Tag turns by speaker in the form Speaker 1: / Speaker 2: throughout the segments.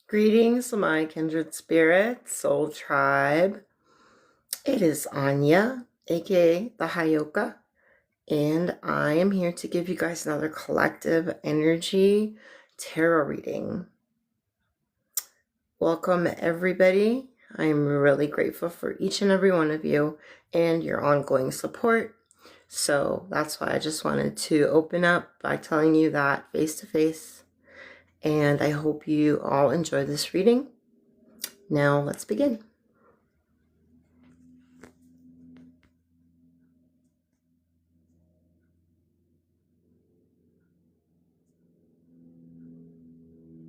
Speaker 1: Greetings, my kindred spirits, soul tribe. It is Anya, aka the Hayoka, and I am here to give you guys another collective energy tarot reading. Welcome, everybody. I am really grateful for each and every one of you and your ongoing support. So that's why I just wanted to open up by telling you that face to face. And I hope you all enjoy this reading. Now let's begin.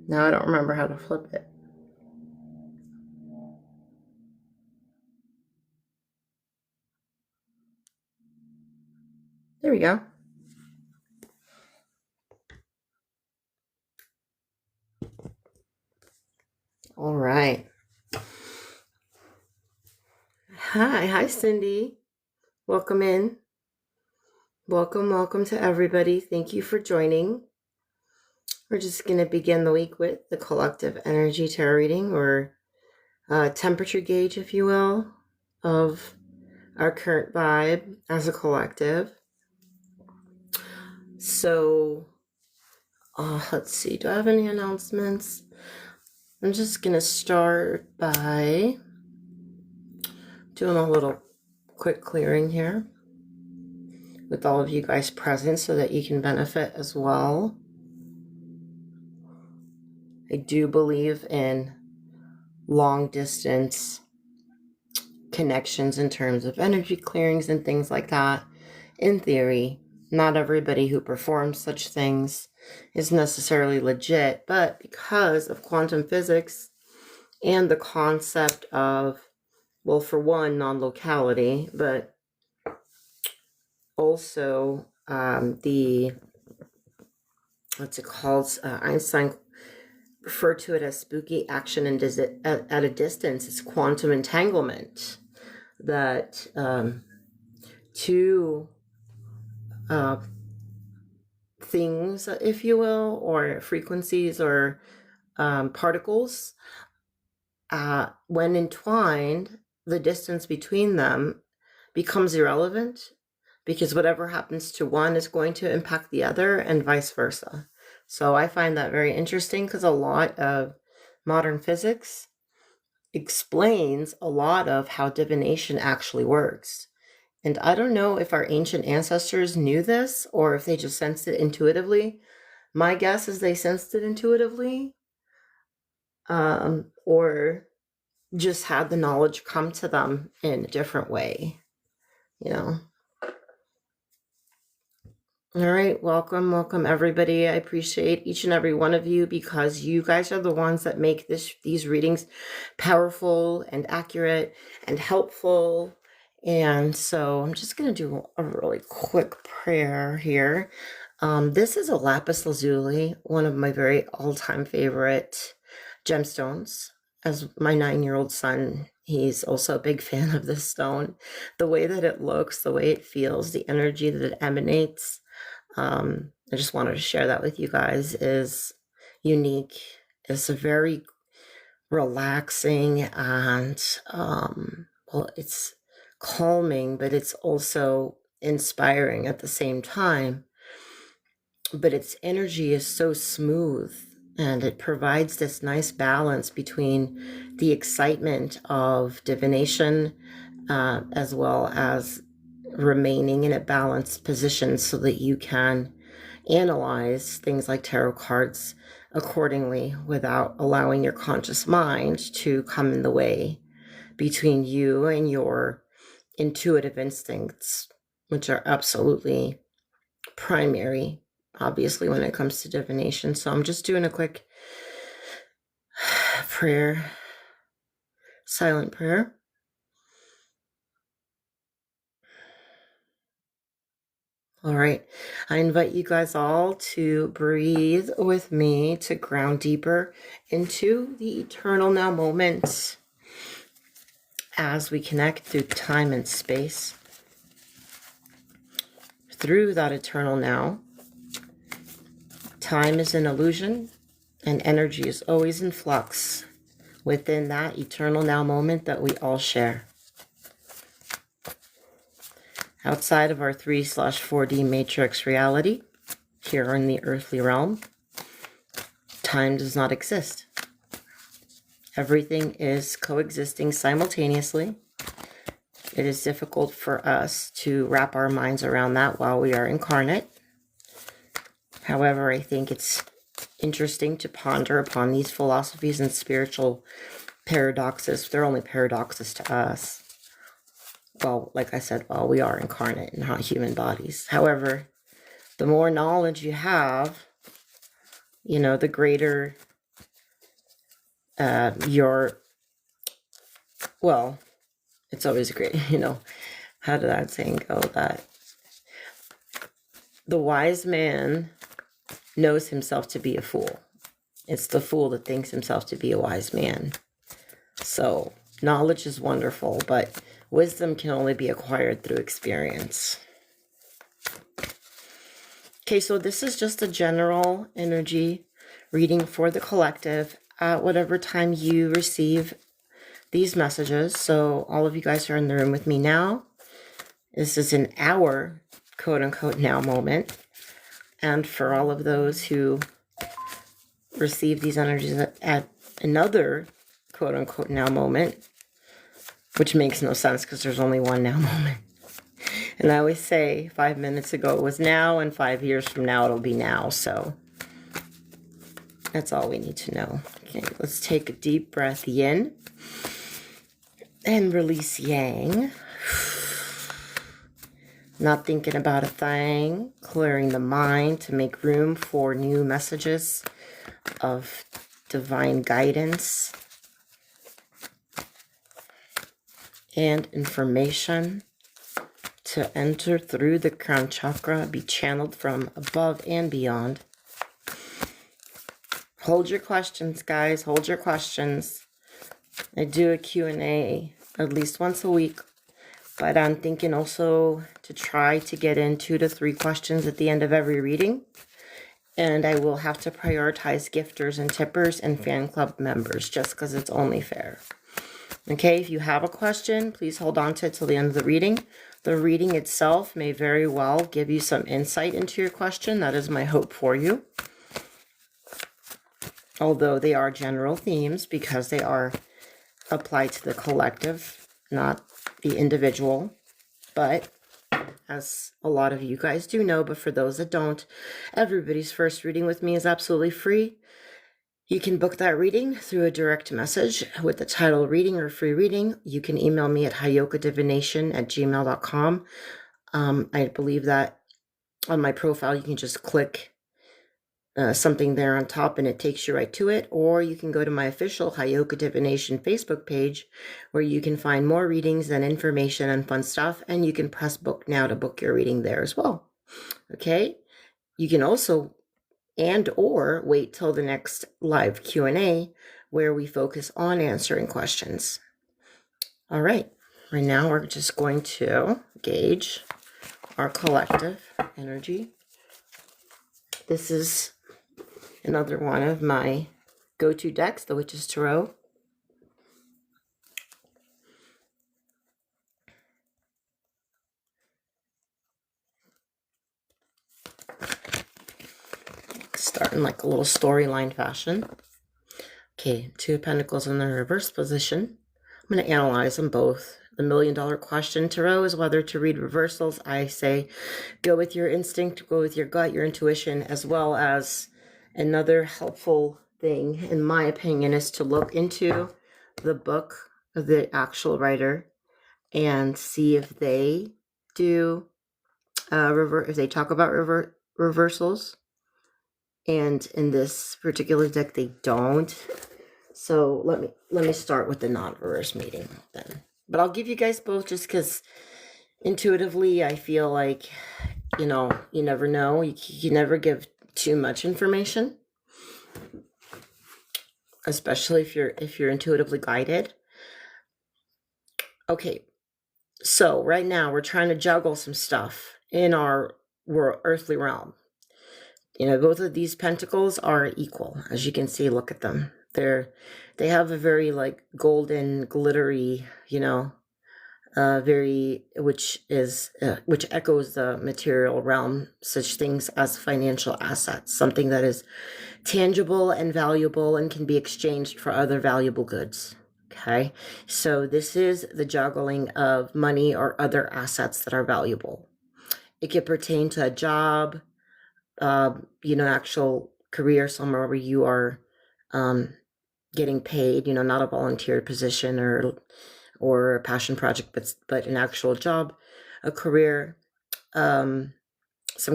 Speaker 1: Now I don't remember how to flip it. There we go. All right. Hi, Cindy. Welcome in. Welcome to everybody. Thank you for joining. We're just going to begin the week with the collective energy tarot reading, or temperature gauge, if you will, of our current vibe as a collective. So, let's see. Do I have any announcements? I'm just going to start by doing a little quick clearing here with all of you guys present so that you can benefit as well. I do believe in long distance connections in terms of energy clearings and things like that. In theory, not everybody who performs such things is necessarily legit, but because of quantum physics and the concept of, well, for one, non-locality, but also what's it called? Einstein referred to it as spooky action and at a distance. It's quantum entanglement, that two things, if you will, or frequencies or particles, when entwined, the distance between them becomes irrelevant, because whatever happens to one is going to impact the other and vice versa. So I find that very interesting, because a lot of modern physics explains a lot of how divination actually works. And I don't know if our ancient ancestors knew this or if they just sensed it intuitively. My guess is they sensed it intuitively, or just had the knowledge come to them in a different way, you know. All right, welcome everybody. I appreciate each and every one of you, because you guys are the ones that make these readings powerful and accurate and helpful. And so I'm just going to do a really quick prayer here. This is a lapis lazuli, one of my very all-time favorite gemstones. As my 9-year-old son, he's also a big fan of this stone. The way that it looks, the way it feels, the energy that it emanates. I just wanted to share that with you guys. Is unique. It's a very relaxing and well, it's calming, but it's also inspiring at the same time. But its energy is so smooth, and it provides this nice balance between the excitement of divination as well as remaining in a balanced position so that you can analyze things like tarot cards accordingly without allowing your conscious mind to come in the way between you and your intuitive instincts, which are absolutely primary, obviously, when it comes to divination. So I'm just doing a quick prayer, silent prayer. All right, I invite you guys all to breathe with me, to ground deeper into the eternal now moment as we connect through time and space. Through that eternal now, time is an illusion And energy is always in flux within that eternal now moment that we all share. Outside of our 3/4D matrix reality, here in the earthly realm, time does not exist. Everything is coexisting simultaneously. It is difficult for us to wrap our minds around that while we are incarnate. However, I think it's interesting to ponder upon these philosophies and spiritual paradoxes. They're only paradoxes to us. Well, like I said, while we are incarnate and not human bodies. However, the more knowledge you have, the greater well, it's always great, how did that saying go? That the wise man knows himself to be a fool. It's the fool that thinks himself to be a wise man. So knowledge is wonderful, but wisdom can only be acquired through experience. Okay, so this is just a general energy reading for the collective at whatever time you receive these messages. So all of you guys are in the room with me now. This is an hour, quote unquote, now moment. And for all of those who receive these energies at another, quote unquote, now moment, which makes no sense because there's only one now moment. And I always say 5 minutes ago it was now, and 5 years from now it'll be now. So that's all we need to know. Okay, let's take a deep breath in and release yang. Not thinking about a thing, clearing the mind to make room for new messages of divine guidance and information to enter through the crown chakra, be channeled from above and beyond. Hold your questions, guys. Hold your questions. I do a Q&A at least once a week, but I'm thinking also to try to get in 2 to 3 questions at the end of every reading. And I will have to prioritize gifters and tippers and fan club members just because it's only fair. Okay, if you have a question, please hold on to it till the end of the reading. The reading itself may very well give you some insight into your question. That is my hope for you. Although they are general themes because they are applied to the collective, not the individual. But as a lot of you guys do know, but for those that don't, everybody's first reading with me is absolutely free. You can book that reading through a direct message with the title reading or free reading. You can email me at hayokadivination@gmail.com. I believe that on my profile, you can just click something there on top and it takes you right to it. Or you can go to my official Hayoka Divination Facebook page where you can find more readings and information and fun stuff. And you can press book now to book your reading there as well. Okay. You can also or wait till the next live Q&A where we focus on answering questions. All right. Right now we're just going to gauge our collective energy. This is another one of my go-to decks, the Witch's Tarot. Starting like a little storyline fashion. Okay, 2 of Pentacles in the reverse position. I'm going to analyze them both. The $1 million question tarot is whether to read reversals. I say go with your instinct, go with your gut, your intuition, as well as another helpful thing, in my opinion, is to look into the book of the actual writer and see if they do if they talk about reversals. And in this particular deck, they don't. So let me start with the non-reverse meeting then. But I'll give you guys both just because intuitively I feel like, you never know. You never give too much information, especially if you're intuitively guided. Okay, so right now we're trying to juggle some stuff in our earthly realm. both of these pentacles are equal. As you can see, look at them. They have a very like golden, glittery, which echoes the material realm, such things as financial assets, something that is tangible and valuable and can be exchanged for other valuable goods. Okay, so this is the juggling of money or other assets that are valuable. It could pertain to a job, actual career somewhere where you are getting paid, not a volunteer position or a passion project, but an actual job, a career, some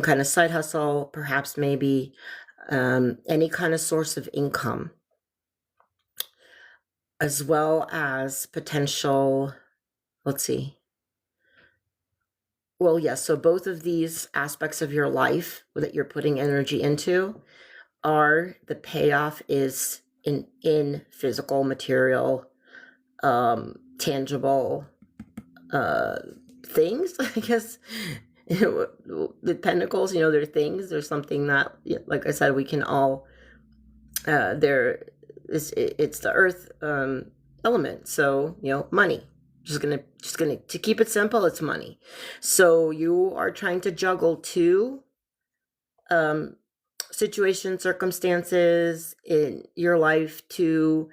Speaker 1: kind of side hustle, perhaps maybe any kind of source of income, as well as potential, let's see. Well, yes, so both of these aspects of your life that you're putting energy into are the payoff is in physical, material, tangible things, I guess. The pentacles, they're things. There's something that, like I said, we can all it's the earth element. So money. Just gonna to keep it simple, it's money. So you are trying to juggle two situations, circumstances in your life, two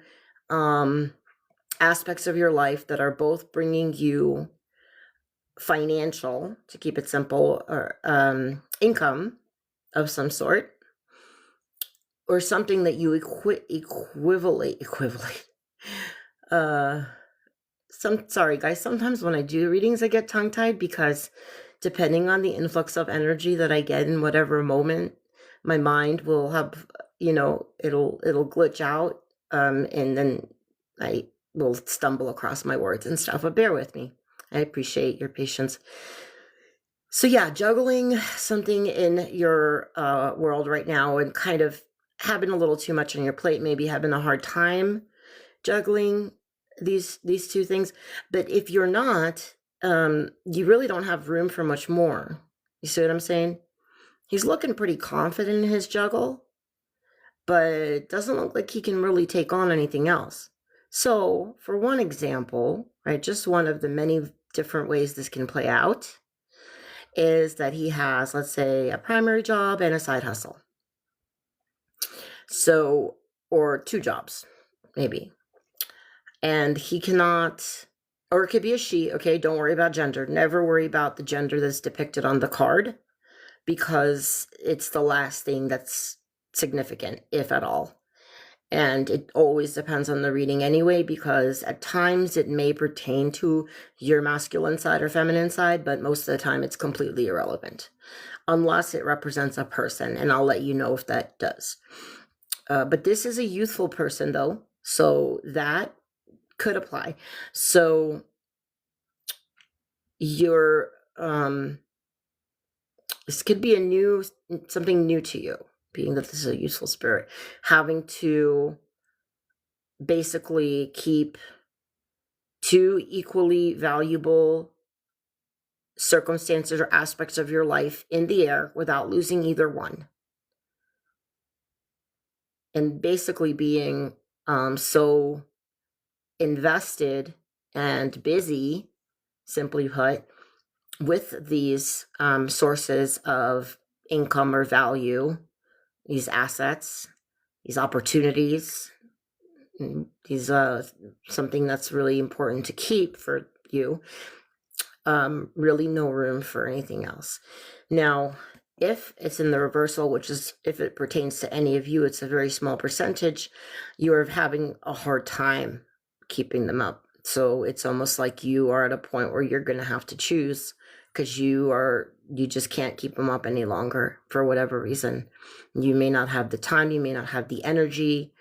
Speaker 1: aspects of your life that are both bringing you financial, to keep it simple, or income of some sort, or something that you equivalent. Sorry guys, sometimes when I do readings I get tongue-tied because depending on the influx of energy that I get in whatever moment, my mind will have, it'll glitch out, and then I will stumble across my words and stuff, but bear with me. I appreciate your patience. So yeah, juggling something in your world right now and kind of having a little too much on your plate, maybe having a hard time juggling these two things. But if you're not, you really don't have room for much more. You see what I'm saying? He's looking pretty confident in his juggle, but it doesn't look like he can really take on anything else. So for one example, right, just one of the many different ways this can play out is that he has, let's say, a primary job and a side hustle. So, or two jobs, maybe. And he cannot, or it could be a she, okay? Don't worry about gender. Never worry about the gender that's depicted on the card because it's the last thing that's significant, if at all. And it always depends on the reading anyway, because at times it may pertain to your masculine side or feminine side, but most of the time it's completely irrelevant, unless it represents a person, and I'll let you know if that does. But this is a youthful person, though, so that could apply. So you're, this could be something new to you, being that this is a youthful spirit, having to basically keep two equally valuable circumstances or aspects of your life in the air without losing either one. And basically being so invested and busy, simply put, with these sources of income or value, these assets, these opportunities, these something that's really important to keep for you, really no room for anything else. Now, if it's in the reversal, which is if it pertains to any of you, it's a very small percentage, you're having a hard time keeping them up. So it's almost like you are at a point where you're going to have to choose, because you just can't keep them up any longer for whatever reason. You may not have the time, you may not have the energy,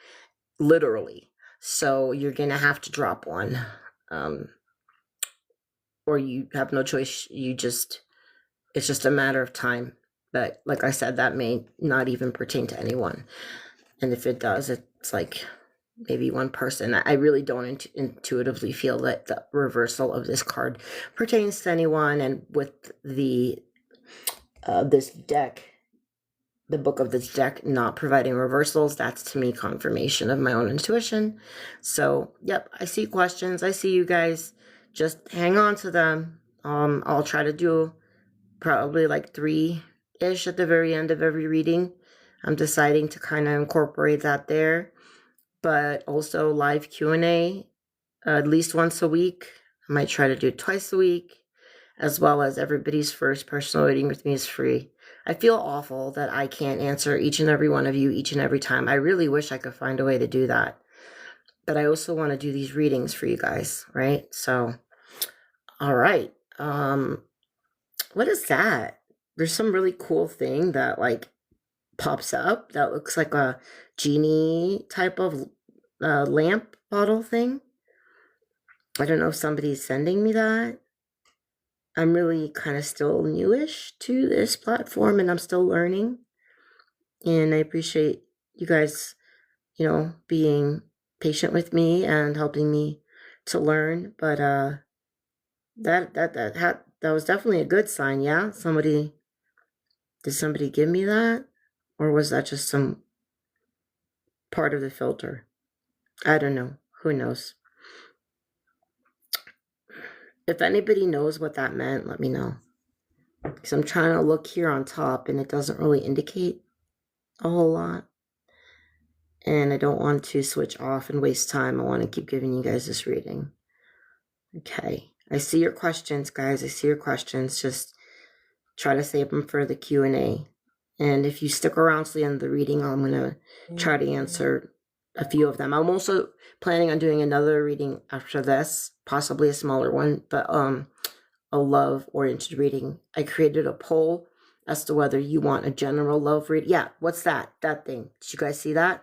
Speaker 1: literally. So you're going to have to drop one. Or you have no choice. It's just a matter of time. But like I said, that may not even pertain to anyone. And if it does, it's like maybe one person. I really don't intuitively feel that the reversal of this card pertains to anyone. And with the this deck the book of this deck not providing reversals, that's to me confirmation of my own intuition. So, yep, I see questions. I see you guys. Just hang on to them. I'll try to do probably like 3-ish at the very end of every reading. I'm deciding to kind of incorporate that there, but also live Q&A at least once a week. I might try to do it twice a week, as well as everybody's first personal reading with me is free. I feel awful that I can't answer each and every one of you each and every time. I really wish I could find a way to do that. But I also want to do these readings for you guys, right? So, all right. What is that? There's some really cool thing that like pops up that looks like a genie type of lamp bottle thing. I don't know if somebody's sending me that. I'm really kind of still newish to this platform and I'm still learning. And I appreciate you guys, being patient with me and helping me to learn. But that was definitely a good sign. Yeah, did somebody give me that, or was that just some part of the filter? I don't know. Who knows? If anybody knows what that meant, let me know. Because I'm trying to look here on top and it doesn't really indicate a whole lot. And I don't want to switch off and waste time. I want to keep giving you guys this reading. Okay. I see your questions, guys. I see your questions. Just try to save them for the Q&A. And if you stick around to the end of the reading, I'm going to try to answer a few of them. I'm also planning on doing another reading after this, possibly a smaller one, but a love-oriented reading. I created a poll as to whether you want a general love read. Yeah, what's that? That thing. Did you guys see that?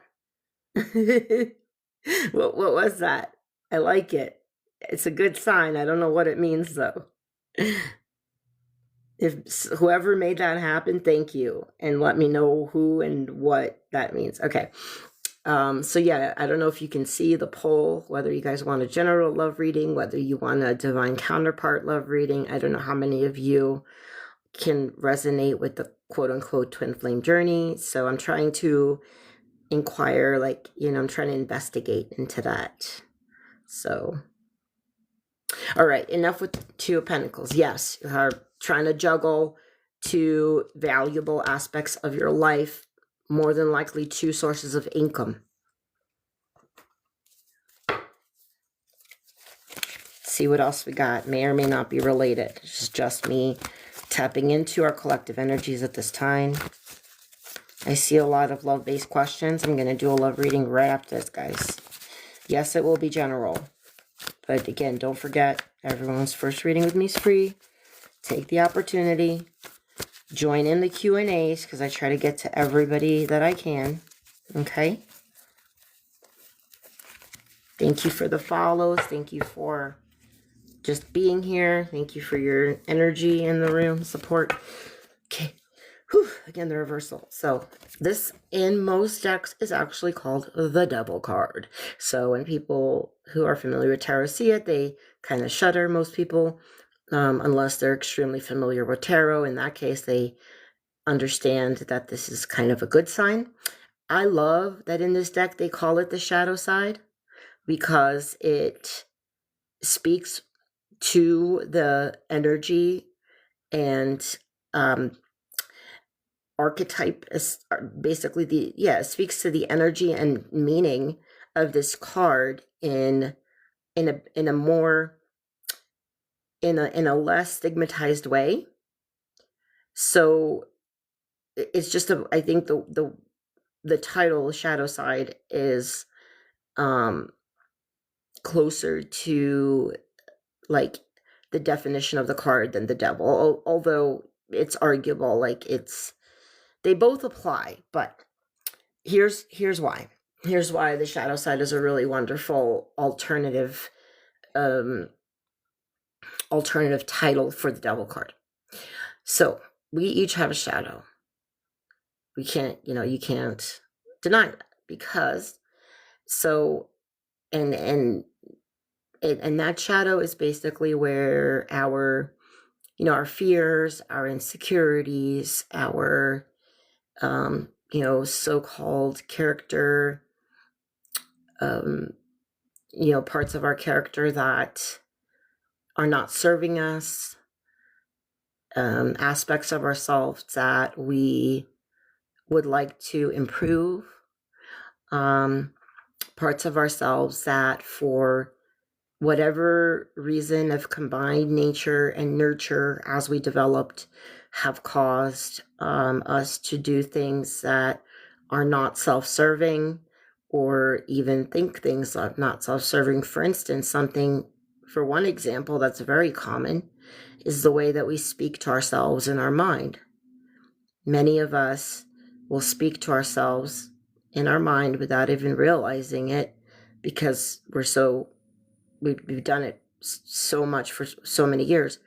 Speaker 1: What was that? I like it. It's a good sign. I don't know what it means though. If whoever made that happen, thank you, and let me know who and what that means. Okay. So yeah, I don't know if you can see the poll, whether you guys want a general love reading, whether you want a divine counterpart love reading. I don't know how many of you can resonate with the quote unquote twin flame journey. So I'm trying to inquire, I'm trying to investigate into that. So, all right, enough with Two of Pentacles. Yes, you are trying to juggle two valuable aspects of your life, more than likely two sources of income. See what else we got. May or may not be related. It's just me tapping into our collective energies at this time. I see a lot of love-based questions. I'm going to do a love reading right after this, guys. Yes, it will be general. But again, don't forget, everyone's first reading with me is free. Take the opportunity. Join in the Q&As because I try to get to everybody that I can. Okay? Thank you for the follows. Thank you for just being here. Thank you for your energy in the room, support. Okay. Whew, again, the reversal. So this in most decks is actually called the Devil card. So when people who are familiar with tarot see it, they kind of shudder, most people, unless they're extremely familiar with tarot. In that case, they understand that this is kind of a good sign. I love that in this deck they call it the shadow side because it speaks to the energy and archetype is basically it speaks to the energy and meaning of this card in a more in a less stigmatized way. So it's just I think the title Shadow Side is closer to like the definition of the card than the devil, although it's arguable, they both apply. But here's why. Here's why the shadow side is a really wonderful alternative title for the devil card. So we each have a shadow. We can't, you can't deny that, because and that shadow is basically where our our fears, our insecurities, our so-called character, parts of our character that are not serving us, aspects of ourselves that we would like to improve, parts of ourselves that for whatever reason of combined nature and nurture as we developed have caused us to do things that are not self-serving, or even think things are not self-serving. For instance, for one example that's very common is the way that we speak to ourselves in our mind. Many of us will speak to ourselves in our mind without even realizing it, because we've done it so much for so many years,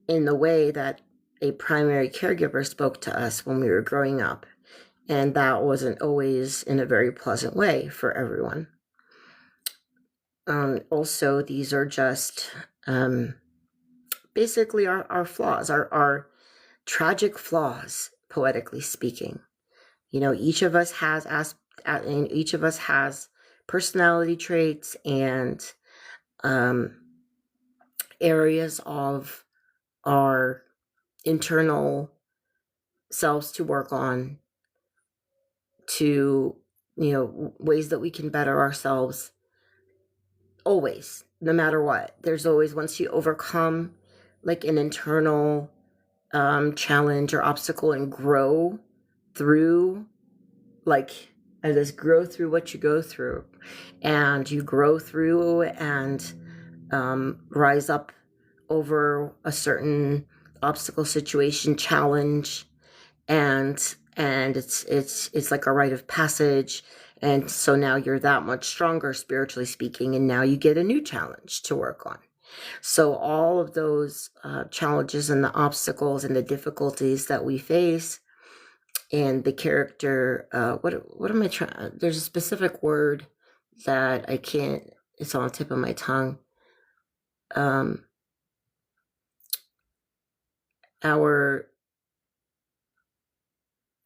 Speaker 1: in the way that a primary caregiver spoke to us when we were growing up. And that wasn't always in a very pleasant way for everyone. Also, these are just basically our flaws, our tragic flaws, poetically speaking. Each of us has personality traits and areas of our internal selves to work on, to ways that we can better ourselves. Always, no matter what, there's always, once you overcome like an internal challenge or obstacle and grow through, grow through what you go through, and you grow through and rise up over a certain obstacle, situation, challenge, and it's like a rite of passage. And so now you're that much stronger, spiritually speaking, and now you get a new challenge to work on. So all of those challenges and the obstacles and the difficulties that we face, and the character, what am I trying? There's a specific word that I can't. It's on the tip of my tongue. I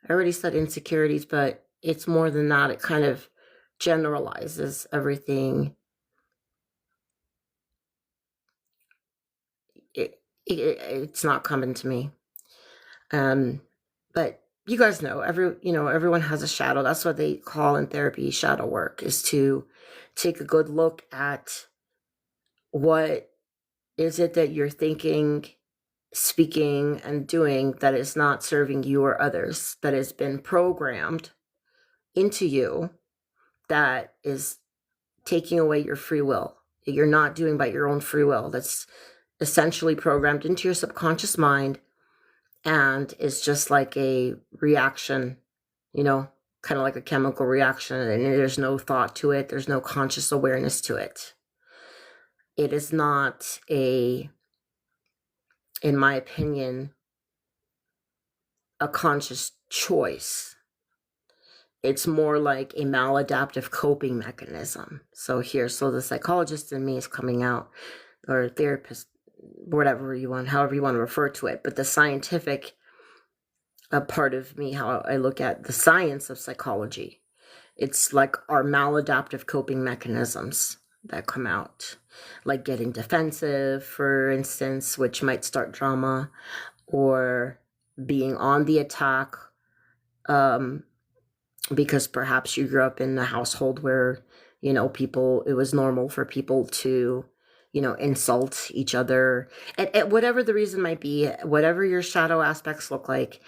Speaker 1: already said insecurities, but it's more than that. It kind of generalizes everything. It's not coming to me. But you guys know, everyone has a shadow. That's what they call in therapy shadow work, is to take a good look at what is it that you're thinking, speaking, and doing that is not serving you or others, that has been programmed into you, that is taking away your free will, that you're not doing by your own free will, that's essentially programmed into your subconscious mind, and is just like a reaction, kind of like a chemical reaction, and there's no thought to it, there's no conscious awareness to it. It is not in my opinion, a conscious choice. It's more like a maladaptive coping mechanism. So the psychologist in me is coming out, or therapist, however you want to refer to it. But the scientific part of me, how I look at the science of psychology, it's like our maladaptive coping mechanisms that come out, like getting defensive, for instance, which might start drama, or being on the attack, because perhaps you grew up in a household where, it was normal for people to, insult each other, and whatever the reason might be, whatever your shadow aspects look like,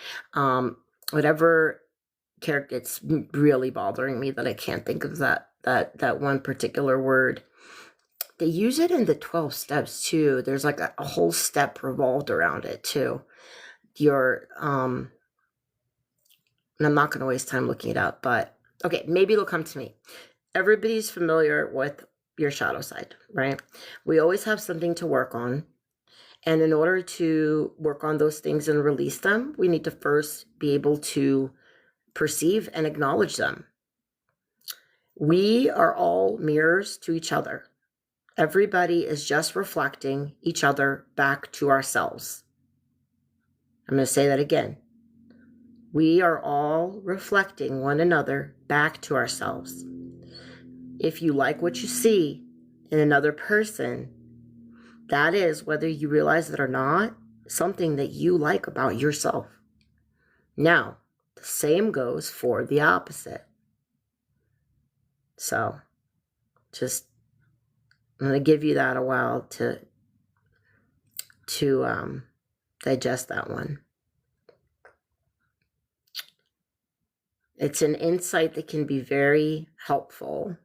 Speaker 1: whatever character. It's really bothering me that I can't think of that one particular word. They use it in the 12 steps too. There's like a whole step revolved around it too. And I'm not going to waste time looking it up, but okay, maybe it'll come to me. Everybody's familiar with your shadow side, right? We always have something to work on. And in order to work on those things and release them, we need to first be able to perceive and acknowledge them. We are all mirrors to each other. Everybody is just reflecting each other back to ourselves. I'm going to say that again. We are all reflecting one another back to ourselves. If you like what you see in another person, that is, whether you realize it or not, something that you like about yourself. Now, the same goes for the opposite. So, just, I'm going to give you that a while to digest that one. It's an insight that can be very helpful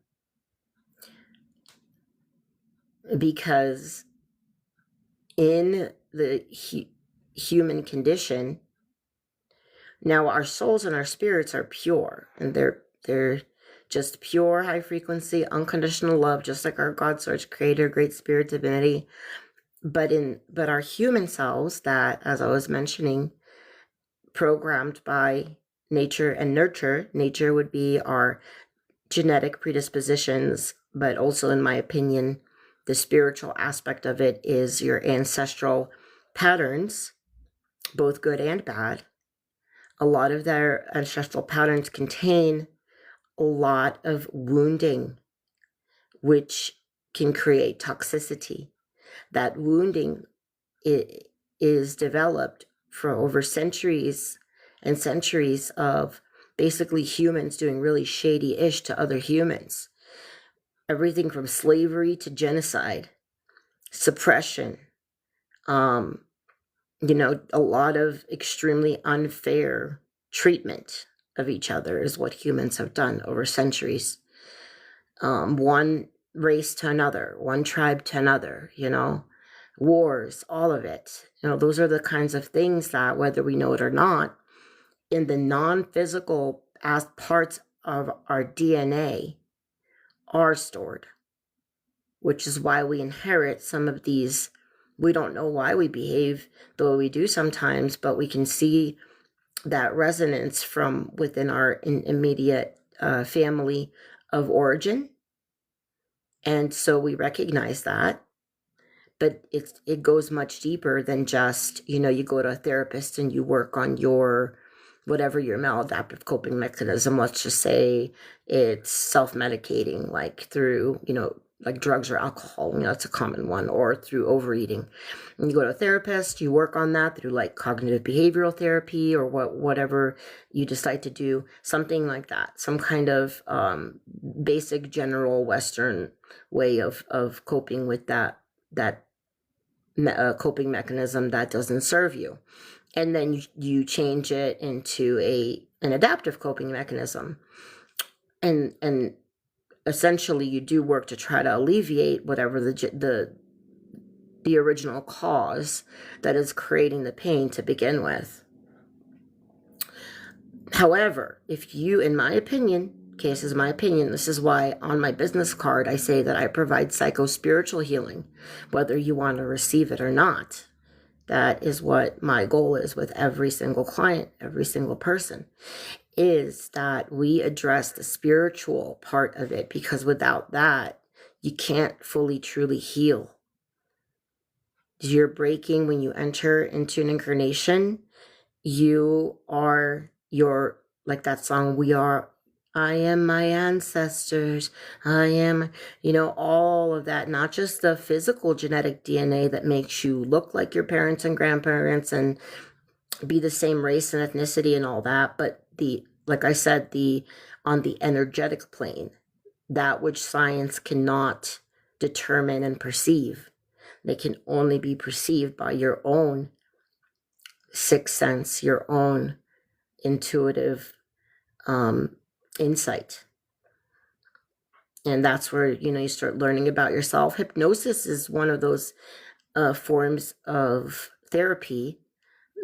Speaker 1: because in the human condition, now our souls and our spirits are pure, and they're just pure, high frequency, unconditional love, just like our God Source, Creator, Great Spirit, Divinity. But our human selves, that, as I was mentioning, programmed by nature and nurture. Nature would be our genetic predispositions, but also, in my opinion, the spiritual aspect of it is your ancestral patterns, both good and bad. A lot of their ancestral patterns contain a lot of wounding, which can create toxicity. That wounding is developed for over centuries and centuries of basically humans doing really shady-ish to other humans. Everything from slavery to genocide, suppression, a lot of extremely unfair treatment of each other is what humans have done over centuries. One race to another, one tribe to another, wars, all of it. Those are the kinds of things that, whether we know it or not, in the non-physical parts of our DNA are stored, which is why we inherit some of these. We don't know why we behave the way we do sometimes, but we can see that resonance from within our immediate family of origin. And so we recognize that. But it goes much deeper than just, you go to a therapist and you work on your, whatever your maladaptive coping mechanism. Let's just say it's self-medicating, like through, like drugs or alcohol, it's a common one, or through overeating. And you go to a therapist, you work on that through like cognitive behavioral therapy or whatever you decide to do, something like that, some kind of basic general Western way of coping with that coping mechanism that doesn't serve you. And then you change it into an adaptive coping mechanism. And essentially you do work to try to alleviate whatever the original cause that is creating the pain to begin with. However, if you, in my opinion, this is my opinion, this is why on my business card I say that I provide psycho-spiritual healing, whether you want to receive it or not. That is what my goal is with every single client, every single person, is that we address the spiritual part of it, because without that, you can't fully, truly heal. You're breaking when you enter into an incarnation. You're like that song, I am my ancestors. I am, all of that, not just the physical genetic DNA that makes you look like your parents and grandparents and be the same race and ethnicity and all that, but like I said, on the energetic plane, that which science cannot determine and perceive. They can only be perceived by your own sixth sense, your own intuitive insight. And that's where, you start learning about yourself. Hypnosis is one of those forms of therapy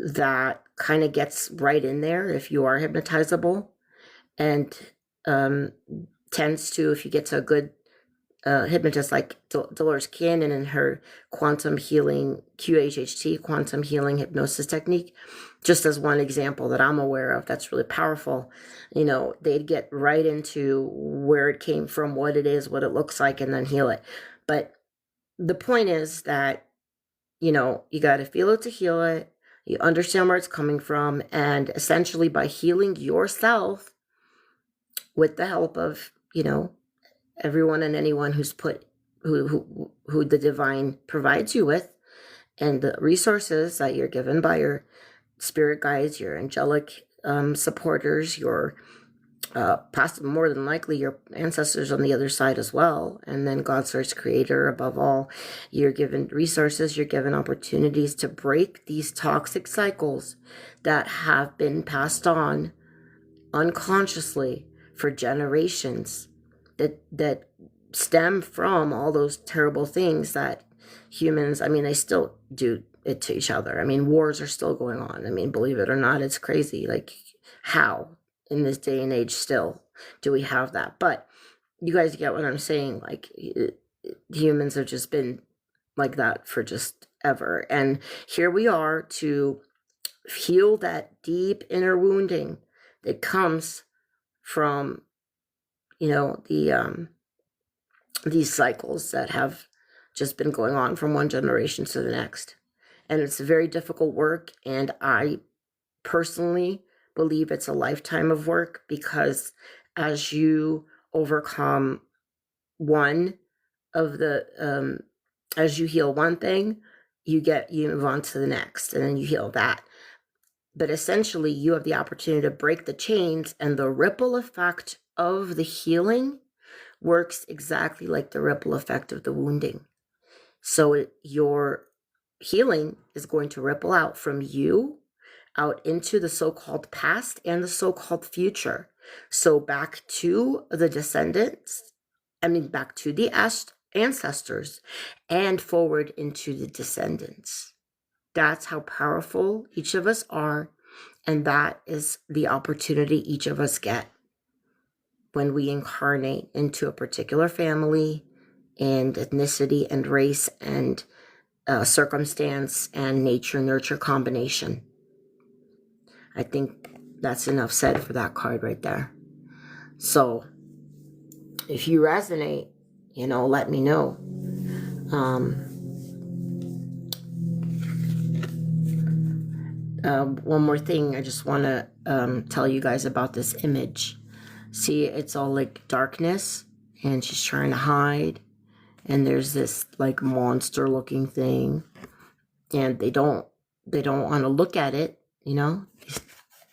Speaker 1: that kind of gets right in there if you are hypnotizable, and tends to, if you get to a good hypnotist like Dolores Cannon and her quantum healing, QHHT, quantum healing hypnosis technique, just as one example that I'm aware of that's really powerful, they'd get right into where it came from, what it is, what it looks like, and then heal it. But the point is that, you got to feel it to heal it. You understand where it's coming from, and essentially by healing yourself with the help of, you know, everyone and anyone who's who the divine provides you with, and the resources that you're given by your spirit guides, your angelic supporters, your possibly more than likely your ancestors on the other side as well, and then God source creator above all. You're given resources, you're given opportunities to break these toxic cycles that have been passed on unconsciously for generations, that stem from all those terrible things that humans, I mean, they still do it to each other. I mean, wars are still going on. I mean, believe it or not, it's crazy. Like, how in this day and age still do we have that? But you guys get what I'm saying. Like, humans have just been like that for just ever. And here we are to heal that deep inner wounding that comes from, you know, these cycles that have just been going on from one generation to the next. And it's very difficult work, and I personally believe it's a lifetime of work, because as you overcome one of the as you heal one thing, you move on to the next, and then you heal that. But essentially, you have the opportunity to break the chains, and the ripple effect of the healing works exactly like the ripple effect of the wounding. So your healing is going to ripple out from you out into the so-called past and the so-called future. So back to the descendants, back to the ancestors, and forward into the descendants. That's how powerful each of us are, and that is the opportunity each of us get when we incarnate into a particular family and ethnicity and race and circumstance and nature-nurture combination. I think that's enough said for that card right there. So if you resonate, you know, let me know. One more thing, I just want to tell you guys about this image. See, it's all like darkness, and she's trying to hide, and there's this like monster looking thing, and they don't want to look at it, you know.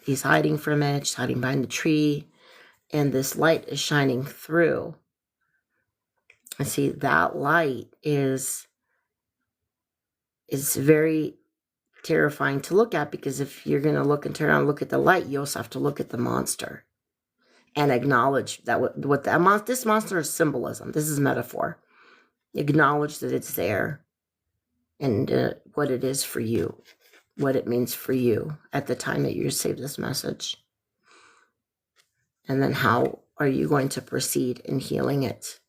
Speaker 1: He's hiding from it, she's hiding behind the tree, and this light is shining through. And see, that light is very terrifying to look at, because if you're going to look and turn around and look at the light, you also have to look at the monster and acknowledge that this monster is symbolism. This is metaphor. Acknowledge that it's there, and what it is for you, what it means for you at the time that you receive this message. And then how are you going to proceed in healing it?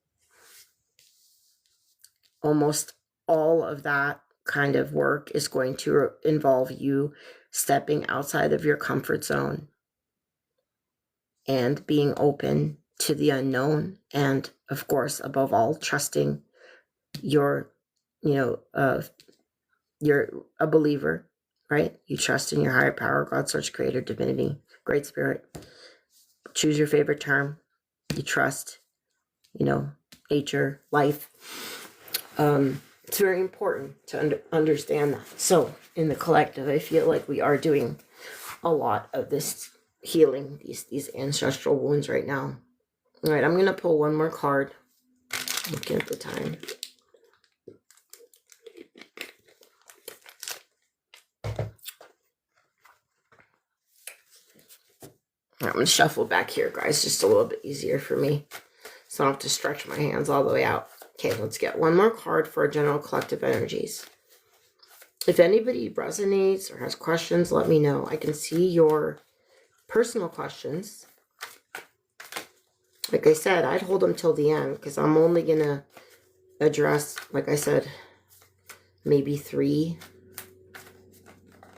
Speaker 1: Almost all of that kind of work is going to involve you stepping outside of your comfort zone and being open to the unknown, and of course, above all, trusting you're a believer, right? You trust in your higher power, God, source, creator, divinity, great spirit. Choose your favorite term. You trust, nature, life. It's very important to understand that. So in the collective, I feel like we are doing a lot of this healing, these ancestral wounds right now. All right, I'm going to pull one more card. Looking at the time. I'm going to shuffle back here, guys, just a little bit easier for me, so I don't have to stretch my hands all the way out. Okay, let's get one more card for our general collective energies. If anybody resonates or has questions, let me know. I can see your personal questions. Like I said, I'd hold them till the end, because I'm only going to address, like I said, maybe 3.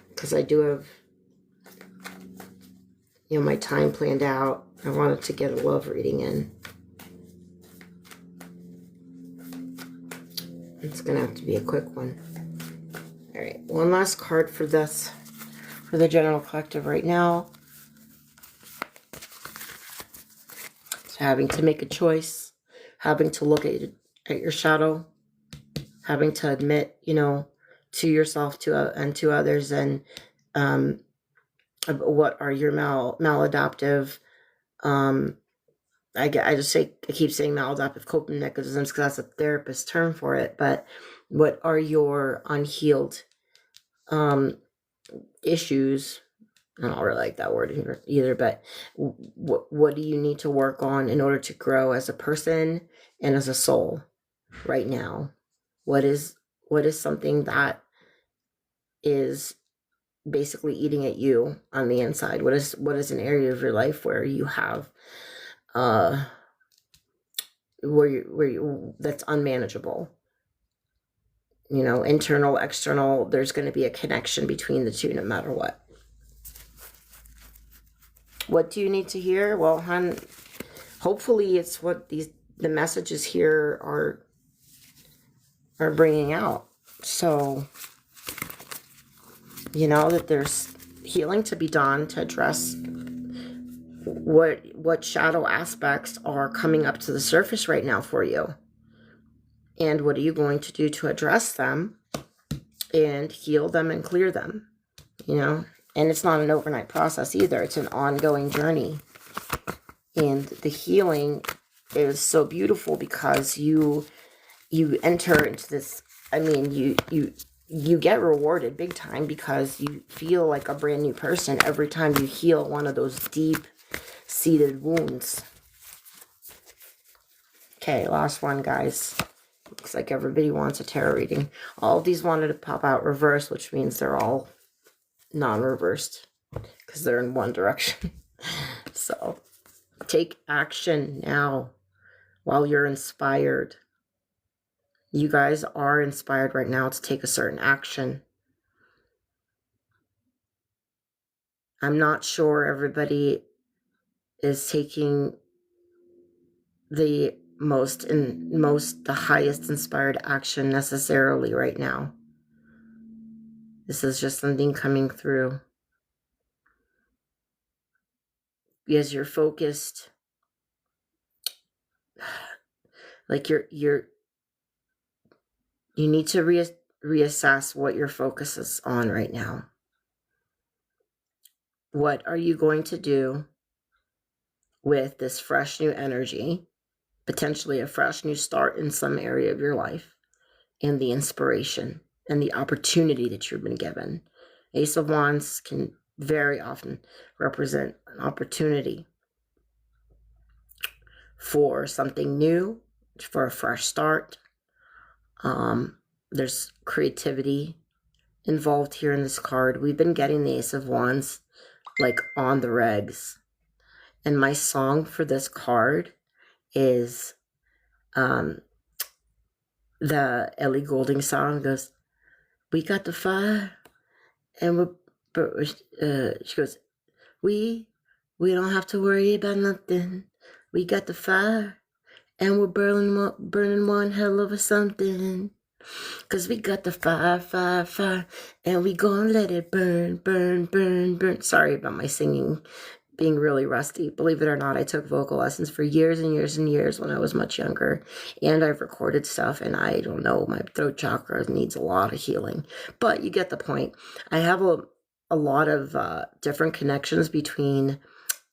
Speaker 1: Because I do have, my time planned out. I wanted to get a love reading in. It's going to have to be a quick one. All right, one last card for this. for the general collective right now. So having to make a choice, having to look at your shadow, having to admit, you know, to yourself and to others, and what are your maladaptive, I keep saying maladaptive coping mechanisms because that's a therapist term for it, but what are your unhealed issues? I don't really like that word either, but what do you need to work on in order to grow as a person and as a soul right now? What is something that is basically eating at you on the inside? What is an area of your life where you have where you that's unmanageable? You know, internal, external, there's going to be a connection between the two no matter what. What do you need to hear? Well, hon, hopefully it's what the messages here are bringing out. So, you know, that there's healing to be done to address what shadow aspects are coming up to the surface right now for you. And what are you going to do to address them and heal them and clear them, you know? And it's not an overnight process either. It's an ongoing journey. And the healing is so beautiful because you enter into this, I mean, you get rewarded big time because you feel like a brand new person every time you heal one of those deep-seated wounds. Okay, last one, guys. Looks like everybody wants a tarot reading. All of these wanted to pop out reverse, which means they're all non-reversed because they're in one direction. So take action now while you're inspired. You guys are inspired right now to take a certain action. I'm not sure everybody is taking the the highest inspired action necessarily right now. This is just something coming through. Because you're focused, like you need to reassess what your focus is on right now. What are you going to do with this fresh new energy, potentially a fresh new start in some area of your life, and the inspiration and the opportunity that you've been given? Ace of Wands can very often represent an opportunity for something new, for a fresh start. There's creativity involved here in this card. We've been getting the Ace of Wands like on the regs. And my song for this card is the Ellie Goulding song. Goes, we got the fire and she goes, we don't have to worry about nothing. We got the fire and we're burning one hell of a something. Cause we got the fire, and we gonna let it burn, burn, burn, burn. Sorry about my singing being really rusty. Believe it or not, I took vocal lessons for years and years and years when I was much younger. And I've recorded stuff, and I don't know, my throat chakra needs a lot of healing. But you get the point. I have a lot of different connections between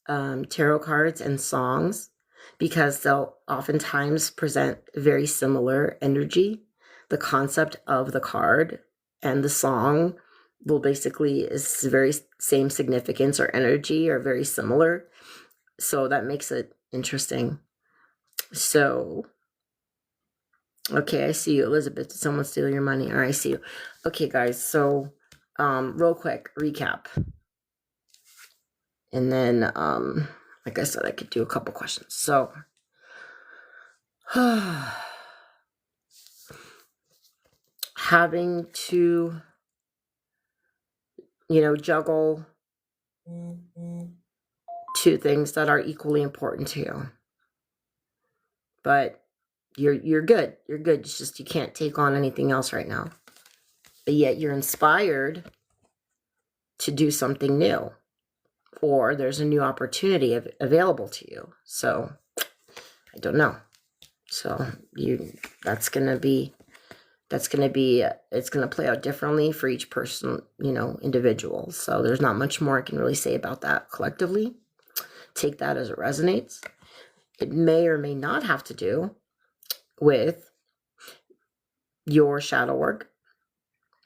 Speaker 1: tarot cards and songs because they'll oftentimes present very similar energy. The concept of the card and the song will basically is very same significance or energy or very similar. So that makes it interesting. So, okay, I see you, Elizabeth. Did someone steal your money? All right, I see you. Okay, guys, so real quick recap. And then, like I said, I could do a couple questions. So, having to, you know, juggle two things that are equally important to you. But you're good. You're good. It's just you can't take on anything else right now. But yet you're inspired to do something new, or there's a new opportunity available to you. So I don't know. So it's going to play out differently for each person, individual. So there's not much more I can really say about that collectively. Take that as it resonates. It may or may not have to do with your shadow work.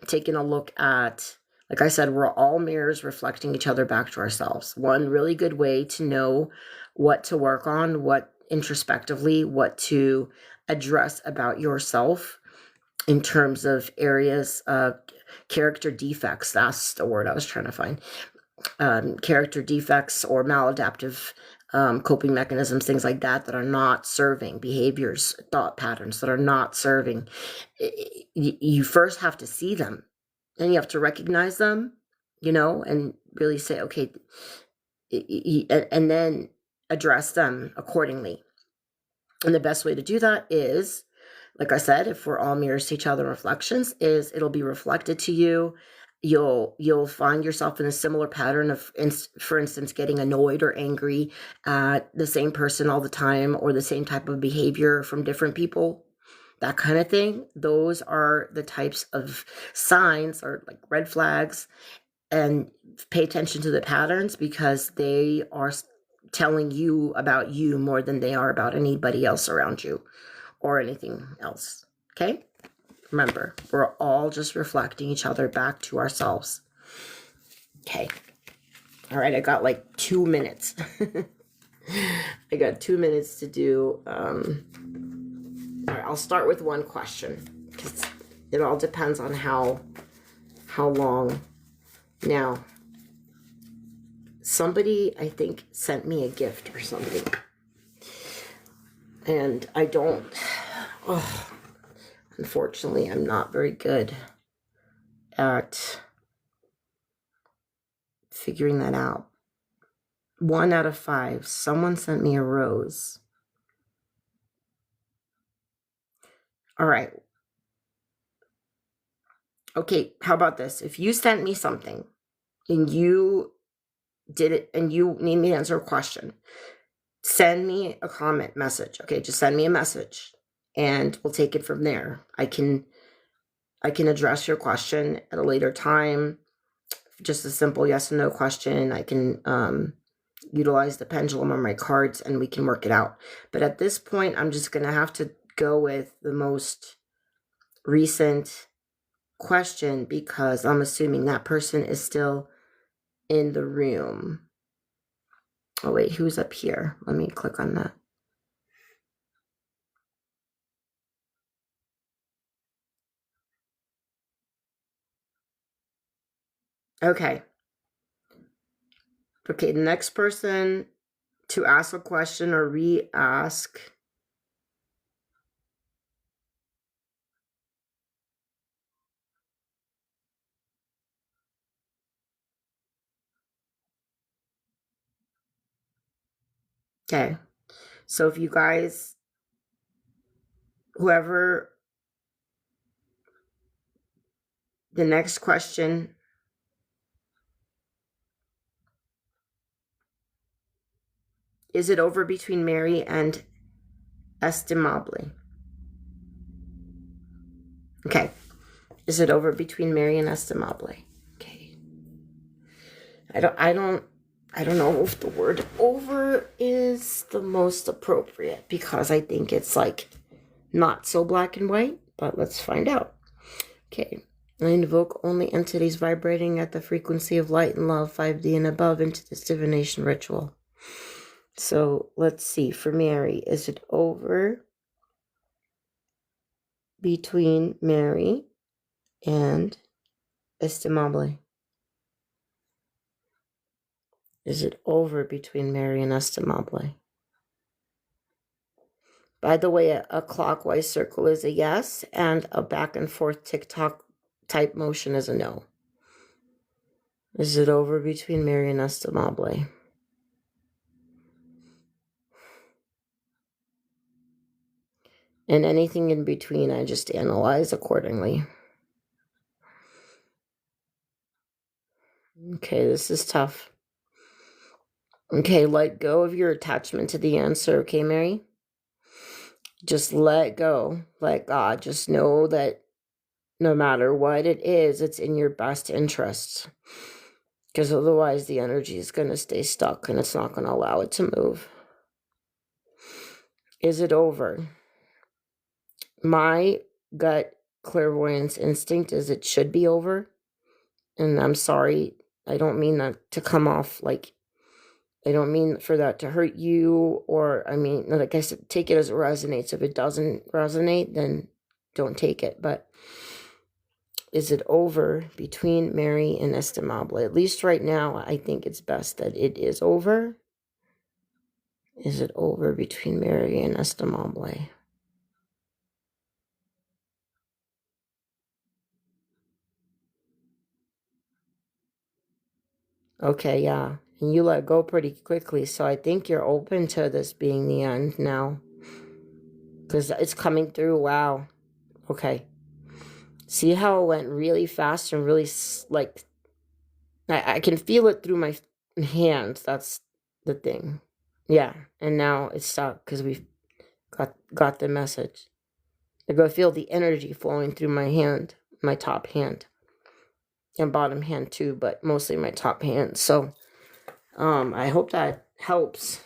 Speaker 1: Taking a look at, like I said, we're all mirrors reflecting each other back to ourselves. One really good way to know what to work on, what introspectively, what to address about yourself in terms of areas of character defects. That's the word I was trying to find. Character defects or maladaptive coping mechanisms, things like that are not serving, behaviors, thought patterns that are not serving. You first have to see them, and you have to recognize them, and really say, okay, and then address them accordingly. And the best way to do that is, like I said, if we're all mirrors to each other, reflections, is it'll be reflected to you. You'll find yourself in a similar pattern of, for instance, getting annoyed or angry at the same person all the time, or the same type of behavior from different people, that kind of thing. Those are the types of signs, or like red flags, and pay attention to the patterns, because they are telling you about you more than they are about anybody else around you or anything else. Okay? Remember, we're all just reflecting each other back to ourselves. Okay. All right, I got like 2 minutes. I got 2 minutes to do. All right, I'll start with one question, because it all depends on how long. Now, somebody, I think, sent me a gift or something. And I don't... unfortunately, I'm not very good at figuring that out. 1 out of 5. Someone sent me a rose. All right. Okay, how about this? If you sent me something and you did it and you need me to answer a question, send me a comment message. Okay, just send me a message and we'll take it from there. I can address your question at a later time. Just a simple yes and no question. I can utilize the pendulum or my cards and we can work it out. But at this point, I'm just going to have to go with the most recent question, because I'm assuming that person is still in the room. Oh wait, who's up here? Let me click on that. Okay. Okay, the next person to ask a question or re-ask. Okay. So if you guys, whoever, the next question, is it over between Mary and Estimable? Okay. Is it over between Mary and Estimable? Okay. I don't know if the word over is the most appropriate, because I think it's like not so black and white, but let's find out. Okay. I invoke only entities vibrating at the frequency of light and love, 5D and above, into this divination ritual. So let's see. For Mary, is it over between Mary and Estimable? Is it over between Mary and Estimable? By the way, a clockwise circle is a yes, and a back and forth tick-tock type motion is a no. Is it over between Mary and Estimable? And anything in between, I just analyze accordingly. Okay, this is tough. Okay, let go of your attachment to the answer, okay, Mary? Just let go. Let God. Just know that no matter what it is, it's in your best interest. Because otherwise the energy is going to stay stuck and it's not going to allow it to move. Is it over? My gut clairvoyance instinct is it should be over. And I'm sorry, I don't mean that to come off like, I don't mean for that to hurt you, or I mean, like I said, take it as it resonates. If it doesn't resonate, then don't take it. But is it over between Mary and Estimable? At least right now, I think it's best that it is over. Is it over between Mary and Estimable? Okay, yeah. And you let go pretty quickly, so I think you're open to this being the end now. Because it's coming through. Wow. Okay. See how it went really fast and really, like, I can feel it through my hands. That's the thing. Yeah. And now it's stuck because we've got the message. I go feel the energy flowing through my hand, my top hand. And bottom hand too, but mostly my top hand. So I hope that helps.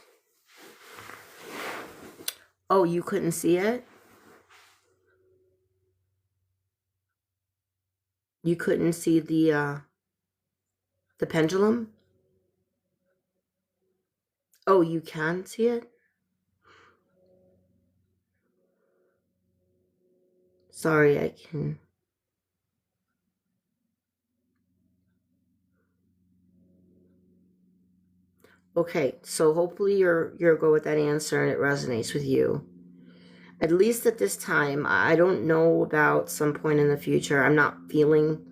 Speaker 1: Oh, you couldn't see it? You couldn't see the pendulum? Oh, you can see it? Sorry, I can. Okay, so hopefully you're good with that answer and it resonates with you. At least at this time, I don't know about some point in the future. I'm not feeling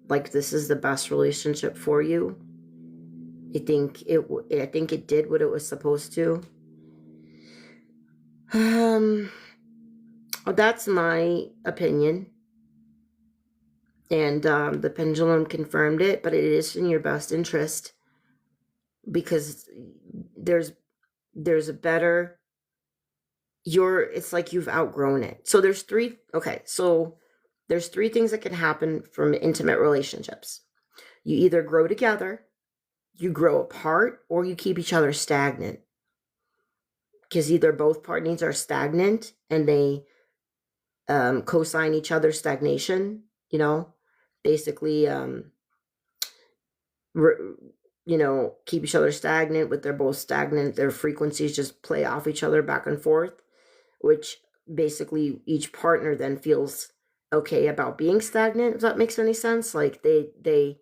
Speaker 1: like this is the best relationship for you. I think it did what it was supposed to. That's my opinion. And the pendulum confirmed it, but it is in your best interest because there's a better, it's like you've outgrown it. So there's three things that can happen from intimate relationships. You either grow together, you grow apart, or you keep each other stagnant. Because either both parties are stagnant and they co-sign each other's stagnation, basically, keep each other stagnant. With they're both stagnant, their frequencies just play off each other back and forth, which basically each partner then feels okay about being stagnant, if that makes any sense. Like they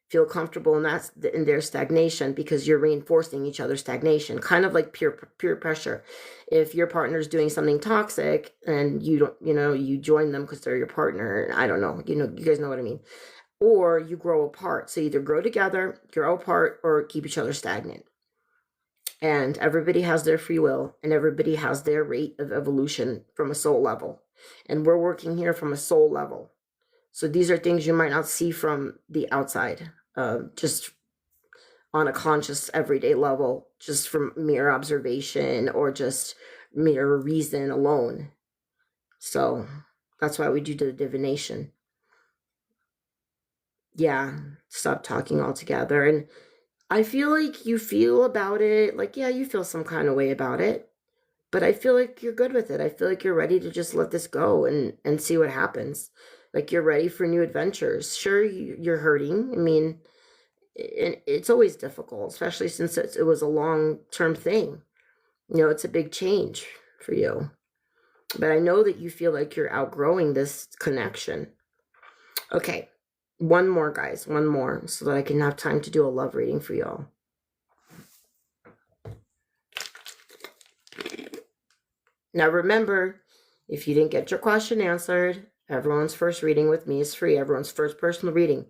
Speaker 1: feel comfortable in their stagnation because you're reinforcing each other's stagnation, kind of like peer pressure. If your partner's doing something toxic and you don't, you join them because they're your partner, I don't know, you guys know what I mean. Or you grow apart. So either grow together, grow apart, or keep each other stagnant. And everybody has their free will and everybody has their rate of evolution from a soul level. And we're working here from a soul level. So these are things you might not see from the outside, just on a conscious everyday level, just from mere observation or just mere reason alone. So that's why we do the divination. Yeah, stop talking altogether. And I feel like you feel about it, like, yeah, you feel some kind of way about it, but I feel like you're good with it. I feel like you're ready to just let this go and see what happens. Like you're ready for new adventures. Sure, you're hurting. I mean, it's always difficult, especially since it was a long-term thing. It's a big change for you. But I know that you feel like you're outgrowing this connection. Okay, one more, guys. One more, so that I can have time to do a love reading for y'all. Now remember, if you didn't get your question answered, everyone's first reading with me is free. Everyone's first personal reading.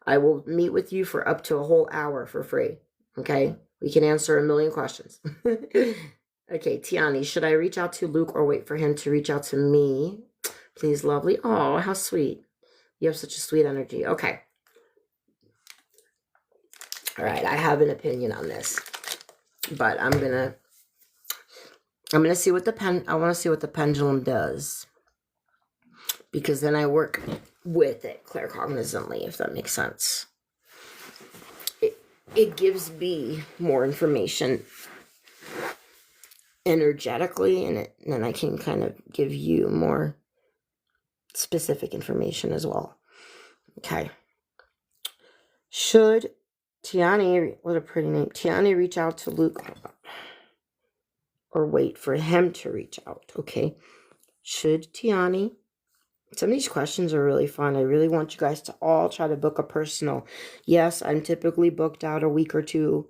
Speaker 1: I will meet with you for up to a whole hour for free. Okay? We can answer a million questions. Okay, Tiani, should I reach out to Luke or wait for him to reach out to me? Please, lovely. Oh, how sweet. You have such a sweet energy. Okay. All right, I have an opinion on this, but I'm gonna see what I want to see what the pendulum does, because then I work with it claircognizantly, if that makes sense. It gives me more information energetically, and then I can kind of give you more specific information as well. Okay. Should Tiani, what a pretty name, Tiani reach out to Luke or wait for him to reach out? Okay. Should Tiani, some of these questions are really fun. I really want you guys to all try to book a personal. Yes, I'm typically booked out a week or two,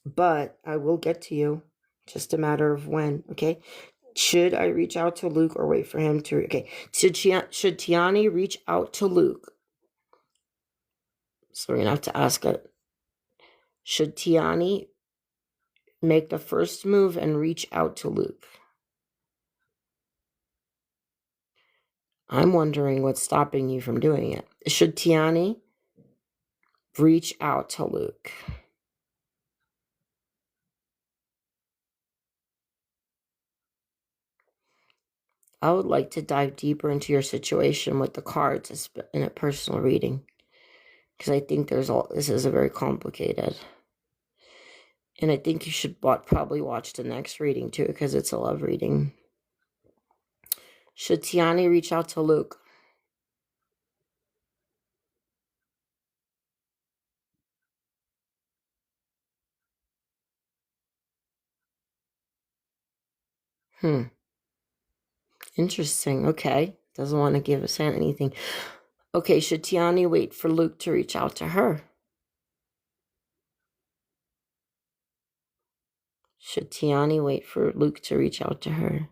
Speaker 1: but I will get to you. Just a matter of when, okay? Should I reach out to Luke or wait for him to... Okay, should Tiani reach out to Luke? So we're going to have to ask it. Should Tiani make the first move and reach out to Luke? I'm wondering what's stopping you from doing it. Should Tiani reach out to Luke? I would like to dive deeper into your situation with the cards in a personal reading, because I think this is a very complicated. And I think you should probably watch the next reading too, because it's a love reading. Should Tiani reach out to Luke? Interesting. Okay. Doesn't want to give us anything. Okay, should Tiani wait for Luke to reach out to her? Should Tiani wait for Luke to reach out to her?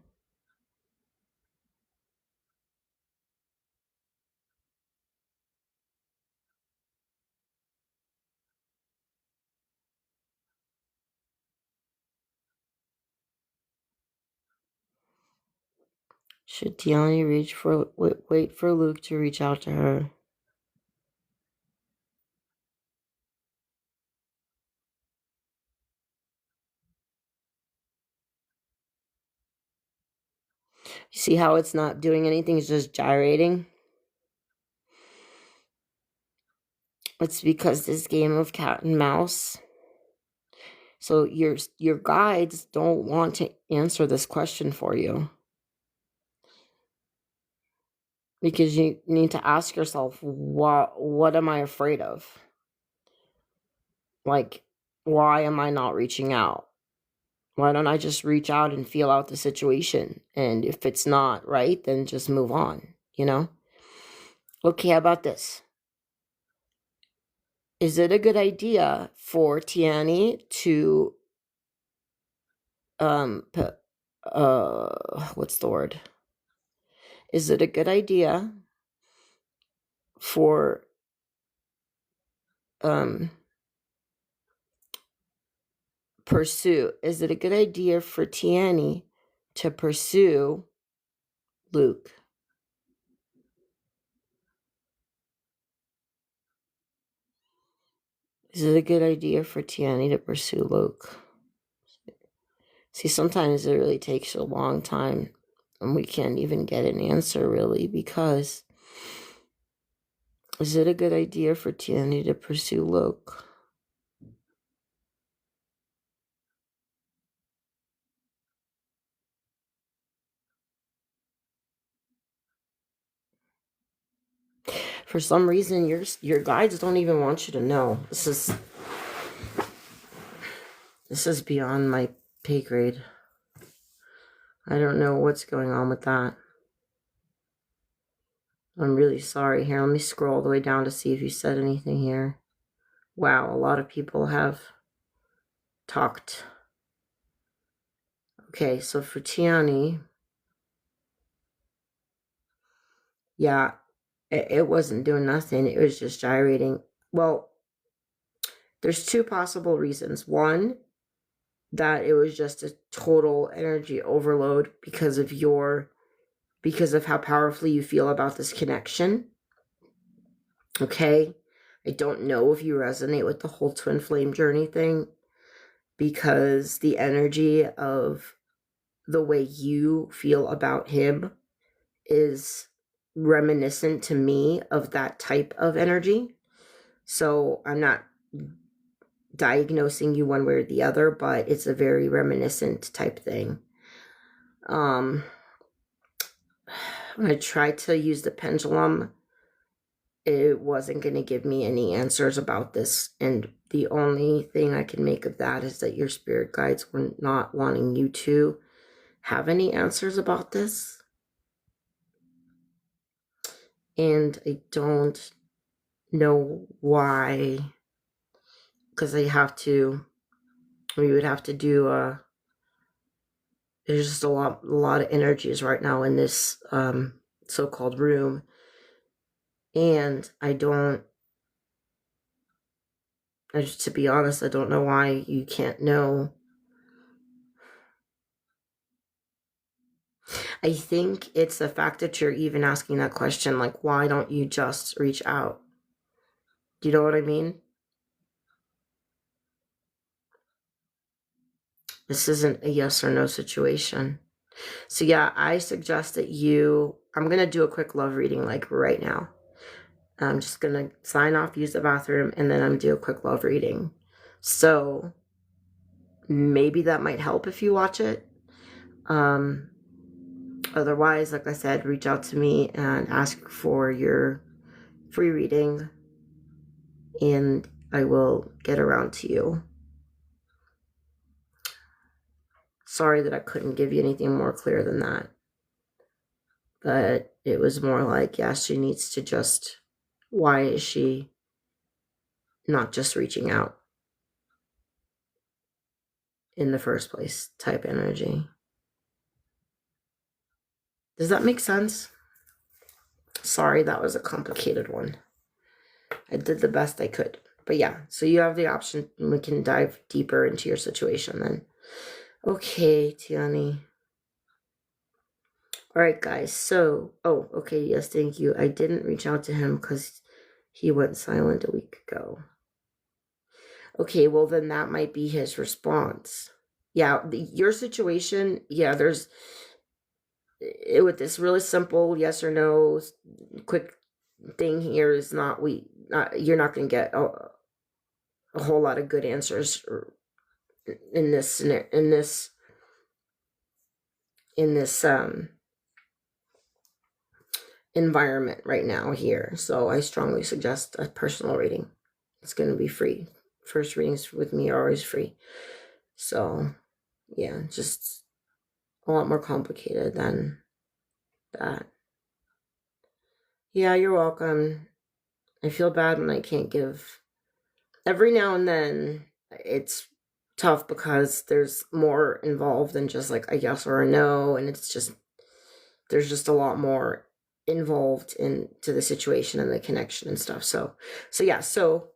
Speaker 1: Should Tiani wait for Luke to reach out to her? You see how it's not doing anything, it's just gyrating? It's because this game of cat and mouse. So your guides don't want to answer this question for you, because you need to ask yourself, what am I afraid of? Like, why am I not reaching out? Why don't I just reach out and feel out the situation? And if it's not right, then just move on, you know? Okay, how about this? Is it a good idea for Tiani to what's the word? Is it a good idea for is it a good idea for Tiani to pursue Luke? Is it a good idea for Tiani to pursue Luke? See, sometimes it really takes a long time and we can't even get an answer, really, because is it a good idea for Tiani to pursue Luke? For some reason, your guides don't even want you to know. This is beyond my pay grade. I don't know what's going on with that. I'm really sorry. Here, let me scroll all the way down to see if you said anything here. Wow, a lot of people have talked. Okay, so for Tiani, yeah, it wasn't doing nothing. It was just gyrating. Well, there's two possible reasons. One, that it was just a total energy overload because of how powerfully you feel about this connection. Okay. I don't know if you resonate with the whole twin flame journey thing, because the energy of the way you feel about him is reminiscent to me of that type of energy. So I'm not diagnosing you one way or the other, but it's a very reminiscent type thing. When I tried to use the pendulum, it wasn't going to give me any answers about this. And the only thing I can make of that is that your spirit guides were not wanting you to have any answers about this. And I don't know why, because we would have to do there's just a lot of energies right now in this so-called room, and to be honest, I don't know why you can't know. I think it's the fact that you're even asking that question, like, why don't you just reach out? Do you know what I mean? This isn't a yes or no situation. So yeah, I suggest that I'm going to do a quick love reading like right now. I'm just going to sign off, use the bathroom, and then I'm do a quick love reading. So maybe that might help if you watch it. Otherwise, like I said, reach out to me and ask for your free reading, and I will get around to you. Sorry that I couldn't give you anything more clear than that. But it was more like, yeah, she needs to just, why is she not just reaching out in the first place type energy. Does that make sense? Sorry, that was a complicated one. I did the best I could. But yeah, so you have the option, and we can dive deeper into your situation then. Okay, Tiani. All right, guys. So, okay, yes, thank you. I didn't reach out to him because he went silent a week ago. Okay, well, then that might be his response. Yeah, your situation, yeah, with this really simple yes or no quick thing here is you're not going to get a whole lot of good answers in this environment right now here. So I strongly suggest a personal reading. It's going to be free. First readings with me are always free. So yeah, just a lot more complicated than that. Yeah, you're welcome. I feel bad when I can't give. Every now and then it's tough because there's more involved than just like a yes or a no, and there's just a lot more involved into the situation and the connection and stuff. So yeah, so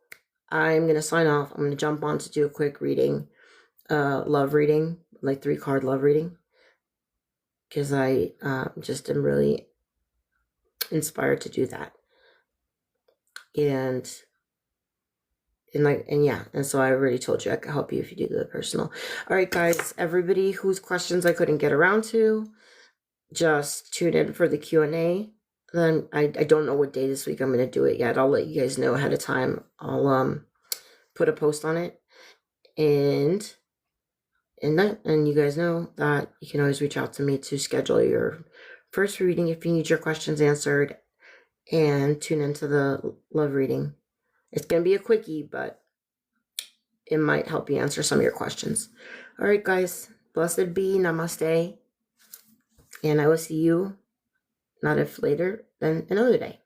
Speaker 1: I'm gonna sign off. I'm gonna jump on to do a quick reading, love reading, like 3-card love reading, because I just am really inspired to do that. And so I already told you I could help you if you do the personal. All right, guys, everybody whose questions I couldn't get around to, just tune in for the Q&A. Then I don't know what day this week I'm going to do it yet. I'll let you guys know ahead of time. I'll put a post on it, and you guys know that you can always reach out to me to schedule your first reading if you need your questions answered, and tune into the love reading. It's going to be a quickie, but it might help you answer some of your questions. All right, guys. Blessed be. Namaste. And I will see you, not if later, then another day.